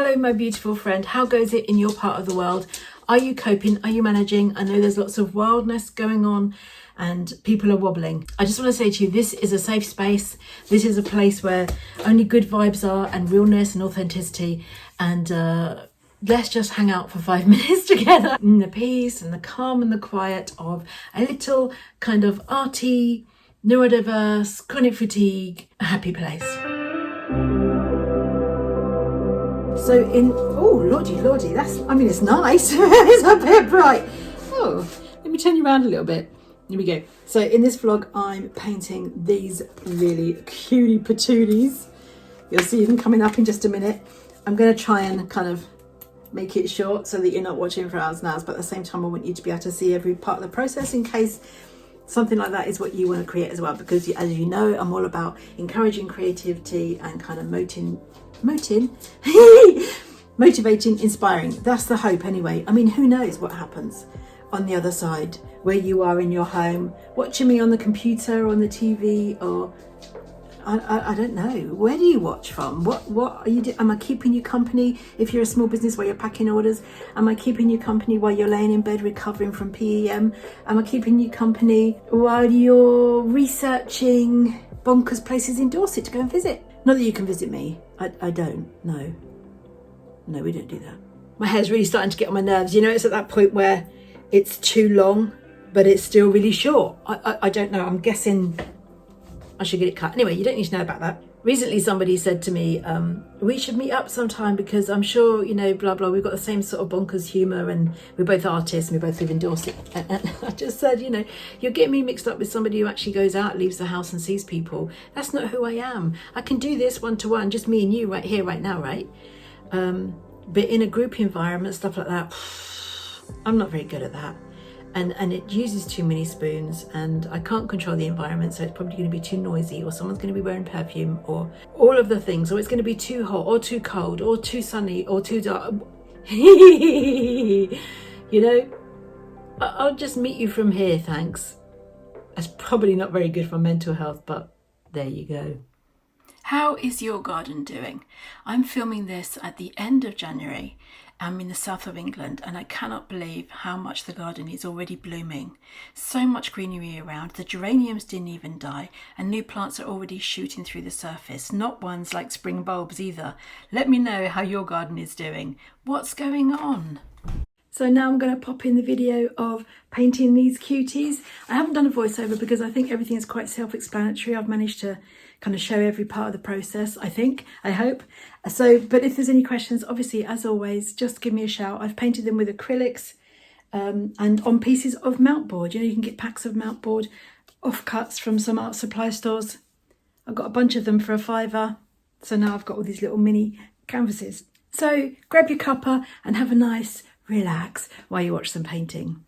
Hello, my beautiful friend. How goes it in your part of the world? Are you coping? Are you managing? I know there's lots of wildness going on and people are wobbling. I just want to say to you, this is a safe space. This is a place where only good vibes are and realness and authenticity. And let's just hang out for 5 minutes together in the peace and the calm and the quiet of a little kind of arty, neurodiverse, chronic fatigue, happy place. So oh lordy, it's nice. It's a bit bright. Oh, let me turn you around a little bit. Here we go. So in this vlog, I'm painting these really cutie patooties. You'll see them coming up in just a minute. I'm going to try and kind of make it short so that you're not watching for hours and hours, but at the same time, I want you to be able to see every part of the process in case something like that is what you want to create as well, because as you know, I'm all about encouraging creativity and kind of motivating, inspiring. That's the hope anyway. I mean, who knows what happens on the other side, where you are in your home, watching me on the computer or on the TV, or I don't know. Where do you watch from? What are you doing? Am I keeping you company if you're a small business while you're packing orders? Am I keeping you company while you're laying in bed recovering from PEM? Am I keeping you company while you're researching bonkers places in Dorset to go and visit? Not that you can visit me. I don't. No, we don't do that. My hair's really starting to get on my nerves. You know, it's at that point where it's too long, but it's still really short. I don't know. I'm guessing I should get it cut. Anyway, you don't need to know about that. Recently, somebody said to me, we should meet up sometime because I'm sure, you know, blah, blah. We've got the same sort of bonkers humour and we're both artists and we both live in Dorset. And I just said, you know, you're getting me mixed up with somebody who actually goes out, leaves the house and sees people. That's not who I am. I can do this one-to-one, just me and you right here, right now, right? But in a group environment, stuff like that, I'm not very good at that. And it uses too many spoons and I can't control the environment, so it's probably going to be too noisy, or someone's going to be wearing perfume, or all of the things, or it's going to be too hot or too cold or too sunny or too dark. You know, I'll just meet you from here, thanks. That's probably not very good for mental health, but there you go. How is your garden doing? I'm filming this at the end of January. I'm in the south of England and I cannot believe how much the garden is already blooming. So much greenery around, the geraniums didn't even die and new plants are already shooting through the surface, not ones like spring bulbs either. Let me know how your garden is doing. What's going on? So now I'm going to pop in the video of painting these cuties. I haven't done a voiceover because I think everything is quite self-explanatory. I've managed to kind of show every part of the process, I hope. So, but if there's any questions, obviously, as always, just give me a shout. I've painted them with acrylics and on pieces of mountboard. You know, you can get packs of mountboard offcuts from some art supply stores. I've got a bunch of them for £5. So now I've got all these little mini canvases. So grab your cuppa and have a nice relax while you watch some painting.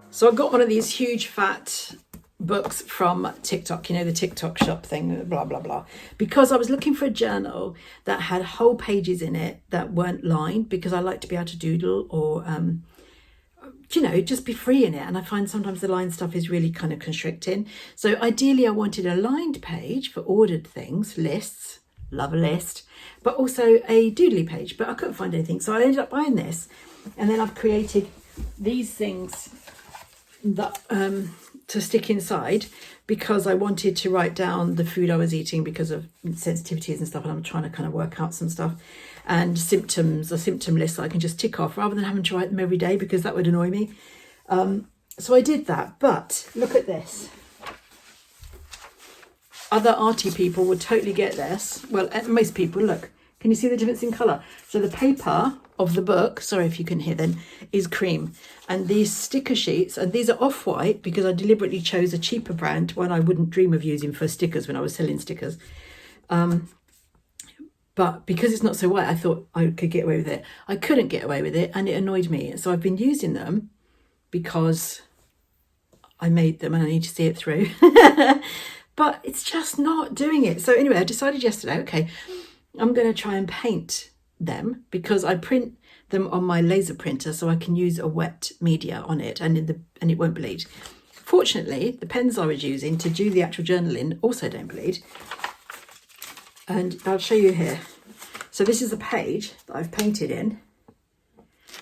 So I got one of these huge fat books from TikTok, you know, the TikTok shop thing, blah, blah, blah, because I was looking for a journal that had whole pages in it that weren't lined, because I like to be able to doodle or, you know, just be free in it. And I find sometimes the lined stuff is really kind of constricting. So ideally I wanted a lined page for ordered things, lists, love a list, but also a doodly page, but I couldn't find anything. So I ended up buying this, and then I've created these things that to stick inside, because I wanted to write down the food I was eating because of sensitivities and stuff, and I'm trying to kind of work out some stuff, and symptoms, a symptom list that I can just tick off rather than having to write them every day, because that would annoy me. So I did that. But look at this. Other arty people would totally get this. Well, most people, look, can you see the difference in colour? So the paper of the book, sorry if you can hear then, is cream. And these sticker sheets, and these are off-white because I deliberately chose a cheaper brand, one I wouldn't dream of using for stickers when I was selling stickers. But because it's not so white, I thought I could get away with it. I couldn't get away with it, and it annoyed me. So I've been using them because I made them and I need to see it through. But it's just not doing it. So anyway, I decided yesterday, okay, I'm going to try and paint them, because I print them on my laser printer so I can use a wet media on it, and it won't bleed. Fortunately, the pens I was using to do the actual journaling also don't bleed. And I'll show you here. So this is a page that I've painted in,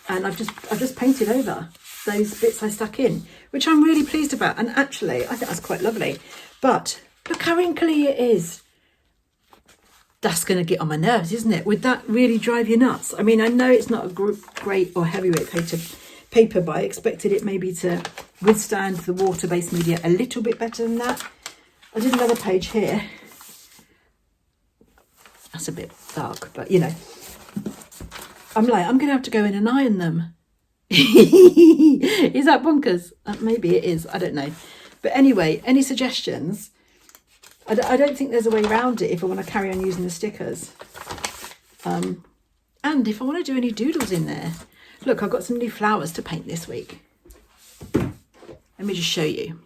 and I've just painted over those bits I stuck in, which I'm really pleased about. And actually, I think that's quite lovely. But look how wrinkly it is. That's going to get on my nerves, isn't it? Would that really drive you nuts? I mean, I know it's not a great or heavyweight paper, but I expected it maybe to withstand the water-based media a little bit better than that. I did another page here. That's a bit dark, but you know. I'm going to have to go in and iron them. Is that bonkers? Maybe it is. I don't know. But anyway, any suggestions? I don't think there's a way around it if I want to carry on using the stickers. And if I want to do any doodles in there. Look, I've got some new flowers to paint this week. Let me just show you.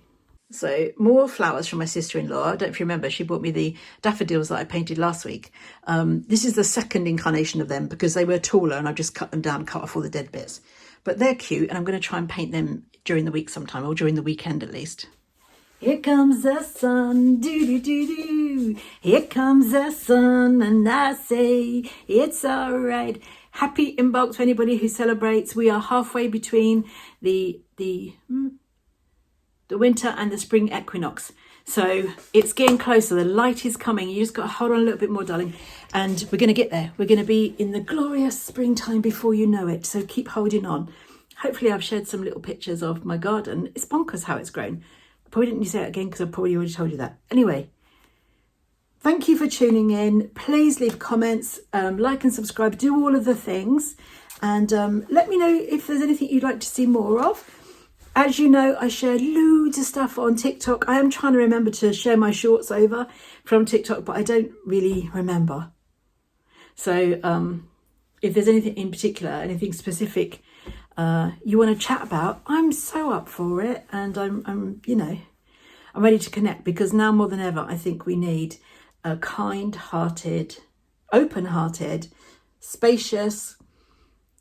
So more flowers from my sister-in-law. I don't know if you remember, she bought me the daffodils that I painted last week. This is the second incarnation of them because they were taller and I've just cut them down, cut off all the dead bits. But they're cute, and I'm going to try and paint them during the week sometime, or during the weekend at least. Here comes the sun, doo-doo-doo-doo. Here comes the sun, and I say it's all right. Happy inbox for anybody who celebrates. We are halfway between the winter and the spring equinox. So it's getting closer. The light is coming. You just got to hold on a little bit more, darling. And we're going to get there. We're going to be in the glorious springtime before you know it. So keep holding on. Hopefully I've shared some little pictures of my garden. It's bonkers how it's grown. I probably didn't need to say it again because I probably already told you that. Anyway, thank you for tuning in. Please leave comments, like and subscribe. Do all of the things. And let me know if there's anything you'd like to see more of. As you know, I share loads of stuff on TikTok. I am trying to remember to share my shorts over from TikTok, but I don't really remember. So if there's anything in particular, anything specific you want to chat about, I'm so up for it. And I'm ready to connect, because now more than ever, I think we need a kind-hearted, open-hearted, spacious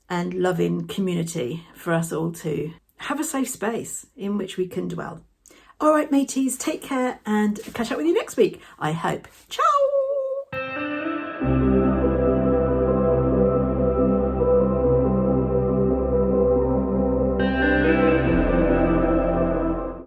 and loving community for us all to have a safe space in which we can dwell. All right, mateys, take care and catch up with you next week, I hope. Ciao!